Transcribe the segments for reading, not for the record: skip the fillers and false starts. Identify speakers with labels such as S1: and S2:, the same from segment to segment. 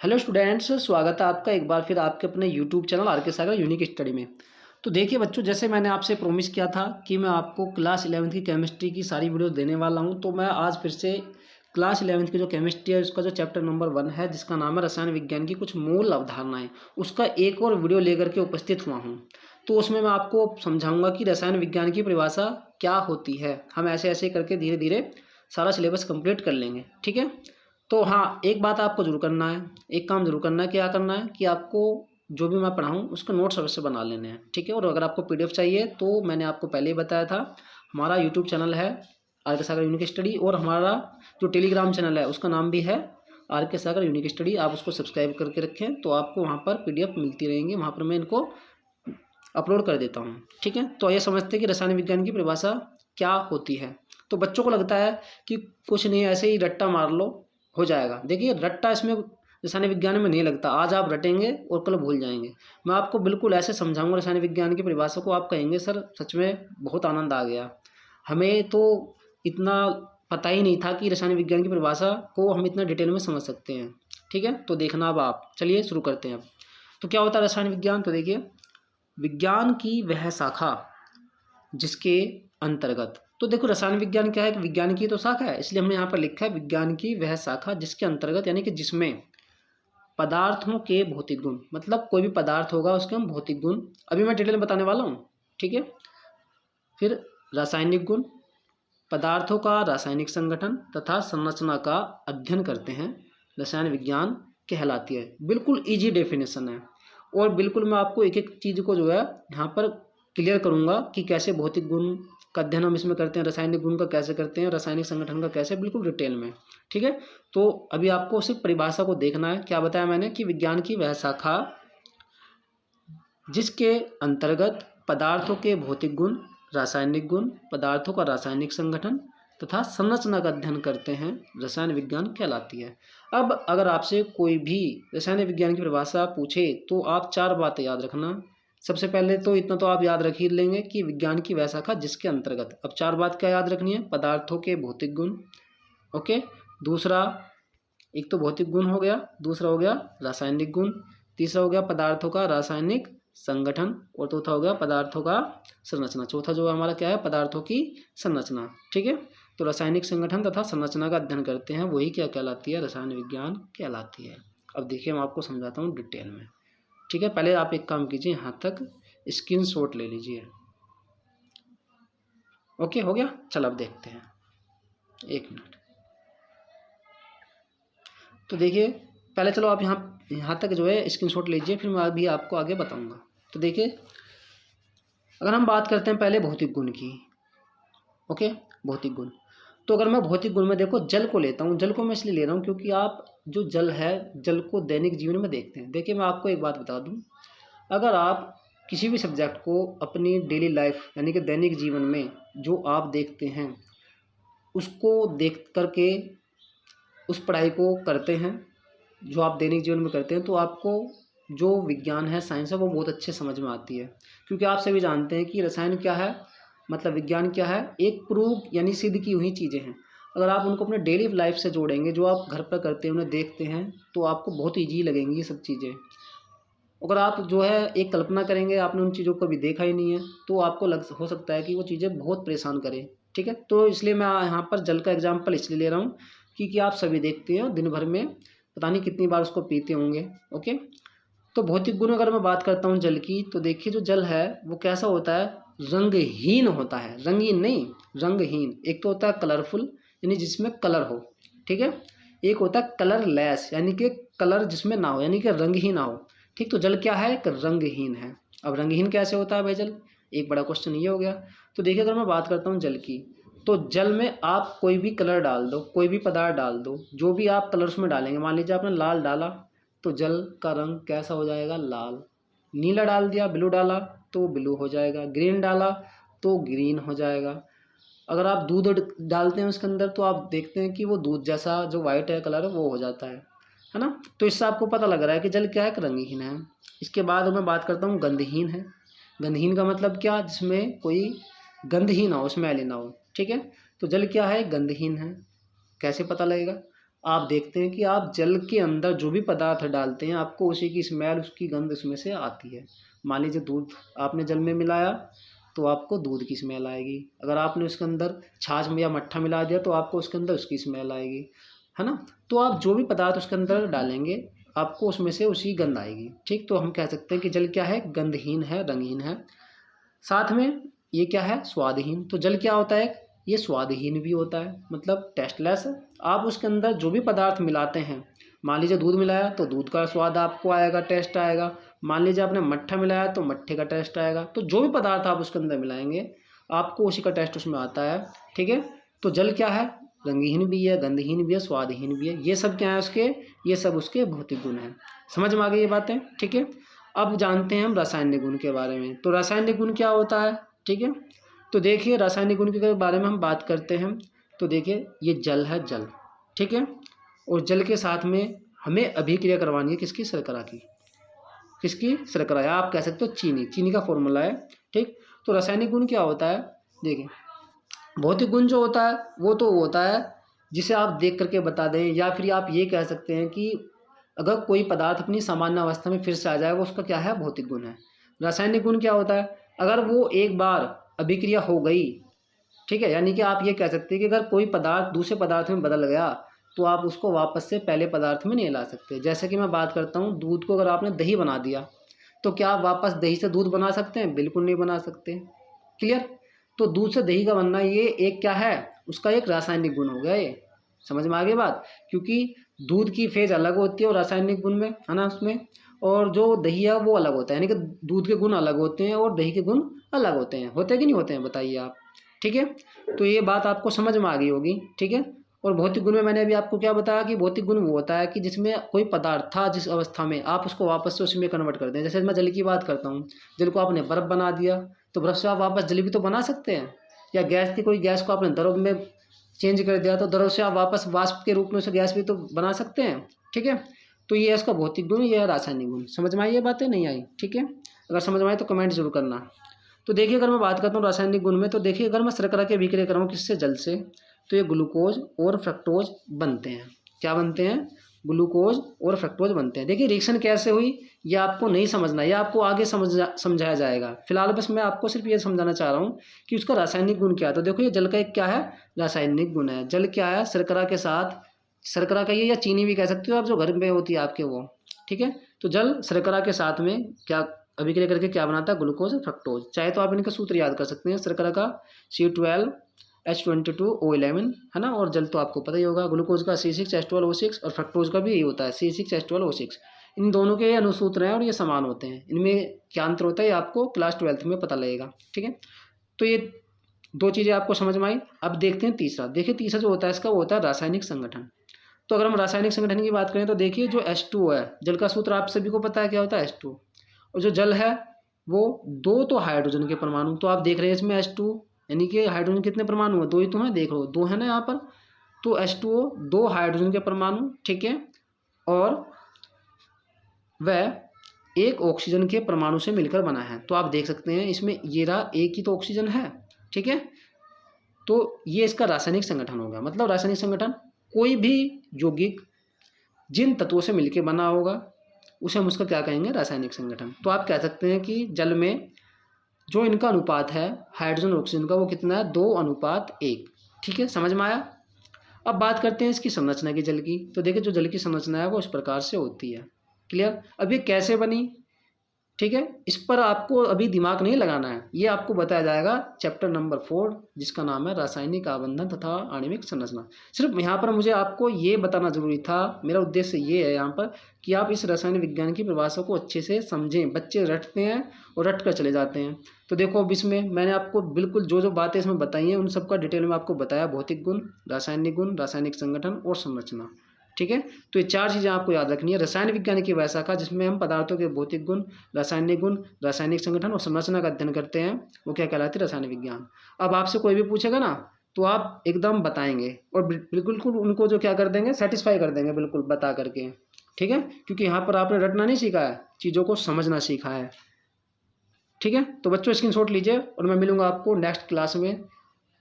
S1: Hello students, स्वागत है आपका एक बार फिर आपके अपने यूट्यूब चैनल आर के सागर यूनिक स्टडी में। तो देखिए बच्चों, जैसे मैंने आपसे प्रॉमिस किया था कि मैं आपको क्लास 11th की केमिस्ट्री की सारी वीडियोस देने वाला हूं, तो मैं आज फिर से क्लास 11th की जो केमिस्ट्री है उसका जो चैप्टर नंबर 1 है, जिसका नाम है रसायन विज्ञान की कुछ मूल अवधारणाएं, उसका एक और वीडियो लेकर के उपस्थित हुआ हूँ। तो उसमें मैं आपको समझाऊंगा कि रसायन विज्ञान की परिभाषा क्या होती है। हम ऐसे ऐसे करके धीरे धीरे सारा सिलेबस कंप्लीट कर लेंगे, ठीक है। तो हाँ, एक बात आपको जरूर करना है, एक काम जरूर करना है। क्या करना है कि आपको जो भी मैं पढ़ाऊँ उसके नोट्स अवश्य बना लेने हैं, ठीक है। और अगर आपको पीडीएफ चाहिए तो मैंने आपको पहले ही बताया था, हमारा यूट्यूब चैनल है आर के सागर यूनिक स्टडी, और हमारा जो टेलीग्राम चैनल है उसका नाम भी है आर के सागर यूनिक स्टडी। आप उसको सब्सक्राइब करके रखें तो आपको वहाँ पर पीडीएफ मिलती रहेंगी, वहाँ पर मैं इनको अपलोड कर देता हूँ, ठीक है। तो ये समझते हैं कि रसायन विज्ञान की परिभाषा क्या होती है। तो बच्चों को लगता है कि कुछ नहीं, ऐसे ही रट्टा मार लो हो जाएगा। देखिए, रट्टा इसमें रसायन विज्ञान में नहीं लगता। आज आप रटेंगे और कल भूल जाएंगे। मैं आपको बिल्कुल ऐसे समझाऊंगा रसायन विज्ञान की परिभाषा को, आप कहेंगे सर सच में बहुत आनंद आ गया, हमें तो इतना पता ही नहीं था कि रसायन विज्ञान की परिभाषा को हम इतना डिटेल में समझ सकते हैं, ठीक है। तो देखना अब आप, चलिए शुरू करते हैं अब। तो क्या होता है रसायन विज्ञान? तो देखिए, विज्ञान की वह शाखा जिसके अंतर्गत, तो देखो रसायन विज्ञान क्या है कि विज्ञान की तो शाखा है, इसलिए हमने यहाँ पर लिखा है विज्ञान की वह शाखा जिसके अंतर्गत, यानी कि जिसमें पदार्थों के भौतिक गुण, मतलब कोई भी पदार्थ होगा उसके हम भौतिक गुण अभी मैं डिटेल में बताने वाला हूँ, ठीक है। फिर रासायनिक गुण, पदार्थों का रासायनिक संगठन तथा संरचना का अध्ययन करते हैं, रसायन विज्ञान कहलाती है। बिल्कुल इजी डेफिनेशन है, और बिल्कुल मैं आपको एक एक चीज़ को जो है यहाँ पर क्लियर करूँगा कि कैसे भौतिक गुण का अध्ययन हम इसमें करते हैं, रासायनिक गुण का कैसे करते हैं, रासायनिक संगठन का कैसे, बिल्कुल डिटेल में, ठीक है। तो अभी आपको सिर्फ परिभाषा को देखना है। क्या बताया मैंने कि विज्ञान की वह शाखा जिसके अंतर्गत पदार्थों के भौतिक गुण, रासायनिक गुण, पदार्थों का रासायनिक संगठन तथा संरचना का अध्ययन करते हैं, रसायन विज्ञान कहलाती है। अब अगर आपसे कोई भी रसायन विज्ञान की परिभाषा पूछे तो आप चार बातें याद रखना। सबसे पहले तो इतना तो आप याद रख ही लेंगे कि विज्ञान की वह शाखा जिसके अंतर्गत। अब चार बात क्या याद रखनी है? पदार्थों के भौतिक गुण, ओके। दूसरा, एक तो भौतिक गुण हो गया, दूसरा हो गया रासायनिक गुण, तीसरा हो गया पदार्थों का रासायनिक संगठन, और चौथा हो गया पदार्थों का संरचना। चौथा जो हमारा क्या है? पदार्थों की संरचना, ठीक है। तो रासायनिक संगठन तथा संरचना का अध्ययन करते हैं, वही क्या कहलाती है? रसायन विज्ञान कहलाती है। अब देखिए, मैं आपको समझाता हूँ डिटेल में, ठीक है। पहले आप एक काम कीजिए, यहाँ तक स्क्रीनशॉट ले लीजिए। ओके, हो गया। चल अब देखते हैं, एक मिनट। तो देखिए, पहले चलो आप यहाँ तक जो है स्क्रीनशॉट लीजिए, फिर मैं अभी आपको आगे बताऊंगा। तो देखिए, अगर हम बात करते हैं पहले भौतिक गुण की, ओके, भौतिक गुण। तो अगर मैं भौतिक गुण में देखो जल को लेता हूँ, जल को मैं इसलिए ले रहा हूँ क्योंकि आप जो जल है, जल को दैनिक जीवन में देखते हैं। देखिए, मैं आपको एक बात बता दूँ, अगर आप किसी भी सब्जेक्ट को अपनी डेली लाइफ यानी कि दैनिक जीवन में जो आप देखते हैं उसको देख करके उस पढ़ाई को करते हैं, जो आप दैनिक जीवन में करते हैं, तो आपको जो विज्ञान है, साइंस है, वो बहुत अच्छे समझ में आती है। क्योंकि आप सभी जानते हैं कि रसायन क्या है, मतलब विज्ञान क्या है, एक प्रूव यानी सिद्ध की हुई चीज़ें हैं। अगर आप उनको अपने डेली लाइफ से जोड़ेंगे, जो आप घर पर करते हैं, उन्हें देखते हैं, तो आपको बहुत ईजी लगेंगी ये सब चीज़ें। अगर आप जो है एक कल्पना करेंगे, आपने उन चीज़ों को कभी देखा ही नहीं है, तो आपको हो सकता है कि वो चीज़ें बहुत परेशान करें, ठीक है। तो इसलिए मैं यहाँ पर जल का एग्जाम्पल इसलिए ले रहा हूँ क्योंकि आप सभी देखते हैं दिन भर में पता नहीं कितनी बार उसको पीते होंगे, ओके। तो भौतिक गुण अगर मैं बात करता हूँ जल की, तो देखिए जो जल है वो कैसा होता है? रंगहीन होता है, रंगीन नहीं, रंगहीन। एक तो होता है कलरफुल यानी जिसमें कलर हो, ठीक है। एक होता है कलरलेस यानी कि कलर जिसमें ना हो, यानी कि रंग ही ना हो, ठीक। तो जल क्या है? एक रंगहीन है। अब रंगहीन कैसे होता है भाई जल? एक बड़ा क्वेश्चन ये हो गया। तो देखिए, अगर मैं बात करता हूँ जल की, तो जल में आप कोई भी कलर डाल दो, कोई भी पदार्थ डाल दो, जो भी आप कलर उसमें डालेंगे, मान लीजिए आपने लाल डाला तो जल का रंग कैसा हो जाएगा? लाल। नीला डाल दिया, ब्लू डाला तो ब्लू हो जाएगा, ग्रीन डाला तो ग्रीन हो जाएगा। अगर आप दूध डालते हैं उसके अंदर, तो आप देखते हैं कि वो दूध जैसा जो वाइट है कलर, वो हो जाता है ना। तो इससे आपको पता लग रहा है कि जल क्या है? रंगहीन है। इसके बाद मैं बात करता हूँ गंधहीन है। गंधहीन का मतलब क्या? जिसमें कोई गंध ही ना हो, स्मेल ही ना हो, ठीक है। तो जल क्या है? गंधहीन है। कैसे पता लगेगा? आप देखते हैं कि आप जल के अंदर जो भी पदार्थ डालते हैं आपको उसी की स्मेल, उसकी गंध उसमें से आती है। मान लीजिए दूध आपने जल में मिलाया तो आपको दूध की स्मेल आएगी। अगर आपने उसके अंदर छाछ या मट्ठा मिला दिया तो आपको उसके अंदर उसकी स्मेल आएगी, है ना। तो आप जो भी पदार्थ उसके अंदर डालेंगे आपको उसमें से उसी गंध आएगी। ठीक, तो हम कह सकते हैं कि जल क्या है, गंधहीन है, रंगहीन है। साथ में ये क्या है, स्वादहीन। तो जल क्या होता है, ये स्वादहीन भी होता है, मतलब टेस्टलेस है। आप उसके अंदर जो भी पदार्थ मिलाते हैं, मान लीजिए दूध मिलाया तो दूध का स्वाद आपको आएगा, टेस्ट आएगा। मान लीजिए आपने मट्ठा मिलाया तो मट्ठे का टेस्ट आएगा। तो जो भी पदार्थ आप उसके अंदर मिलाएंगे आपको उसी का टेस्ट उसमें आता है। ठीक है, तो जल क्या है, रंगहीन भी है, गंधहीन भी है, स्वादहीन भी है। ये सब क्या है उसके, ये सब उसके भौतिक गुण हैं। समझ में आ गई ये बातें। ठीक है, अब जानते हैं हम रासायनिक गुण के बारे में। तो रासायनिक गुण क्या होता है, ठीक है। तो देखिए रासायनिक गुण के बारे में हम बात करते हैं। तो देखिए ये जल है, जल, ठीक है। और जल के साथ में हमें अभिक्रिया करवानी है किसकी, शर्करा की। किसकी, शर्करा, या आप कह सकते हो चीनी, चीनी का फॉर्मूला है। ठीक, तो रासायनिक गुण क्या होता है, देखिए भौतिक गुण जो होता है वो तो होता है जिसे आप देख करके बता दें, या फिर आप ये कह सकते हैं कि अगर कोई पदार्थ अपनी सामान्य अवस्था में फिर से आ जाए वो उसका क्या है, भौतिक गुण है। रासायनिक गुण क्या होता है, अगर वो एक बार अभिक्रिया हो गई, ठीक है, यानी कि आप ये कह सकते हैं कि अगर कोई पदार्थ दूसरे पदार्थ में बदल गया तो आप उसको वापस से पहले पदार्थ में नहीं ला सकते। जैसे कि मैं बात करता हूँ, दूध को अगर आपने दही बना दिया तो क्या आप वापस दही से दूध बना सकते हैं, बिल्कुल नहीं बना सकते। क्लियर। तो दूध से दही का बनना ये एक क्या है, उसका एक रासायनिक गुण हो गया ये। समझ में आ गई बात, क्योंकि दूध की फेज अलग होती है और रासायनिक गुण में, है ना, उसमें, और जो दही है वो अलग होता है, यानी कि दूध के गुण अलग होते हैं और दही के गुण अलग होते हैं। होते हैं कि नहीं होते हैं, बताइए आप। ठीक है, तो ये बात आपको समझ में आ गई होगी। ठीक है, और भौतिक गुण में मैंने अभी आपको क्या बताया कि भौतिक गुण वो होता है कि जिसमें कोई पदार्थ था जिस अवस्था में, आप उसको वापस से उसमें कन्वर्ट कर दें। जैसे मैं जल की बात करता हूँ, जल को आपने बर्फ बना दिया तो बर्फ से आप वापस जल भी तो बना सकते हैं। या गैस थी, कोई गैस को आपने द्रव में चेंज कर दिया तो द्रव से आप वापस वाष्प के रूप में उसे गैस भी तो बना सकते हैं। ठीक है, तो ये है इसका भौतिक गुण, ये है रासायनिक गुण। समझ में आई ये बातें, नहीं आई, ठीक है। अगर समझ में आए तो कमेंट जरूर करना। तो देखिए अगर मैं बात करता हूँ रासायनिक गुण में, तो देखिए अगर मैं शर्करा के अभिक्रिया कराऊँ किससे, जल से, तो ये ग्लूकोज और फ्रक्टोज बनते हैं। क्या बनते हैं, ग्लूकोज और फ्रक्टोज बनते हैं। देखिए रिएक्शन कैसे हुई ये आपको नहीं समझना, ये आपको आगे समझाया जाएगा। फिलहाल बस मैं आपको सिर्फ ये समझाना चाह रहा हूँ कि उसका रासायनिक गुण क्या है। तो देखो ये जल का एक क्या है, रासायनिक गुण है। जल क्या है, शर्करा के साथ, शर्करा का ये, या चीनी भी कह सकते हो आप, जो घर में होती है आपके वो। ठीक है, तो जल शर्करा के साथ में क्या अभिक्रिया करके क्या बनाता है, ग्लूकोज और फ्रक्टोज। चाहे तो आप इनका सूत्र याद कर सकते हैं, शर्करा का C12H22O11, है ना, और जल तो आपको पता ही होगा, ग्लूकोज का C6H12O6 और फ्रक्टोज का भी यही होता है C6H12O6। इन दोनों के अनुसूत्र हैं और ये समान होते हैं। इनमें क्या अंतर होता है ये आपको क्लास 12th में पता लगेगा। ठीक है, तो ये दो चीज़ें आपको समझ में आई। अब देखते हैं तीसरा। देखिए तीसरा जो होता है इसका वो होता है रासायनिक संगठन। तो अगर हम रासायनिक संगठन की बात करें तो देखिए जो H2O है, जल का सूत्र आप सभी को पता है क्या होता है, H2। और जो जल है वो दो तो हाइड्रोजन के परमाणु, तो आप देख रहे हैं इसमें H2, यानी कि हाइड्रोजन कितने परमाणु हैं, दो ही तो हैं, देख लो दो है ना यहाँ पर। तो H2O दो हाइड्रोजन के परमाणु, ठीक है, और वह एक ऑक्सीजन के परमाणु से मिलकर बना है। तो आप देख सकते हैं इसमें ये रहा, एक ही तो ऑक्सीजन है। ठीक है, तो ये इसका रासायनिक संगठन होगा। मतलब रासायनिक संगठन कोई भी यौगिक जिन तत्वों से मिलकर बना होगा उसे हम उसका क्या कहेंगे, रासायनिक संगठन। तो आप कह सकते हैं कि जल में जो इनका अनुपात है हाइड्रोजन और ऑक्सीजन का वो कितना है, 2:1। ठीक है, समझ में आया। अब बात करते हैं इसकी संरचना की, जल की। तो देखिए जो जल की संरचना है वो इस प्रकार से होती है। क्लियर। अब ये कैसे बनी, ठीक है, इस पर आपको अभी दिमाग नहीं लगाना है, ये आपको बताया जाएगा चैप्टर नंबर 4 जिसका नाम है रासायनिक आबंधन तथा आणविक संरचना। सिर्फ यहाँ पर मुझे आपको ये बताना जरूरी था, मेरा उद्देश्य ये है यहाँ पर कि आप इस रसायन विज्ञान की परिभाषा को अच्छे से समझें। बच्चे रटते हैं और रट कर चले जाते हैं। तो देखो अब इसमें मैंने आपको बिल्कुल जो जो बातें इसमें बताई हैं उन सबका डिटेल में आपको बताया, भौतिक गुण, रासायनिक संगठन और संरचना। ठीक है, तो ये चार चीज़ें आपको याद रखनी है। रसायन विज्ञान की वैशाखा जिसमें हम पदार्थों के भौतिक गुण, रासायनिक संगठन और संरचना का अध्ययन करते हैं वो क्या कहलाती है, रसायन विज्ञान। अब आपसे कोई भी पूछेगा ना तो आप एकदम बताएंगे और बिल्कुल उनको जो क्या कर देंगे, सेटिस्फाई कर देंगे बिल्कुल बता करके। ठीक है, क्योंकि यहाँ पर आपने रटना नहीं सीखा है, चीज़ों को समझना सीखा है। ठीक है, तो बच्चों स्क्रीनशॉट लीजिए और मैं मिलूंगा आपको नेक्स्ट क्लास में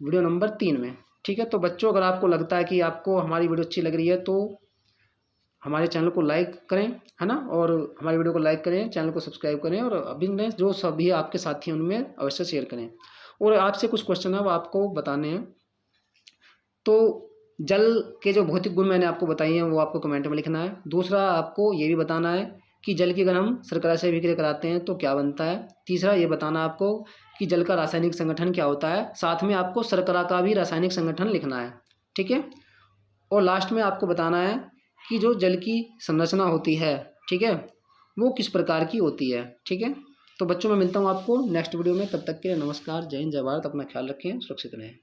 S1: वीडियो नंबर 3 में। ठीक है, तो बच्चों अगर आपको लगता है कि आपको हमारी वीडियो अच्छी लग रही है तो हमारे चैनल को लाइक करें, है ना, और हमारी वीडियो को लाइक करें, चैनल को सब्सक्राइब करें, और अभी ने जो सभी आपके साथी हैं उनमें अवश्य शेयर करें। और आपसे कुछ क्वेश्चन है वो आपको बताने हैं। तो जल के जो भौतिक गुण मैंने आपको बताई हैं वो आपको कमेंट में लिखना है। दूसरा, आपको ये भी बताना है कि जल की अगर हम शर्करा से विक्रिया कराते हैं तो क्या बनता है। तीसरा, ये बताना आपको कि जल का रासायनिक संगठन क्या होता है। साथ में आपको शर्करा का भी रासायनिक संगठन लिखना है, ठीक है। और लास्ट में आपको बताना है कि जो जल की संरचना होती है, ठीक है, वो किस प्रकार की होती है, ठीक है। तो बच्चों, मैं मिलता हूँ आपको नेक्स्ट वीडियो में। तब तक के लिए नमस्कार, जय हिंद, जय भारत। अपना ख्याल रखें, सुरक्षित रहें।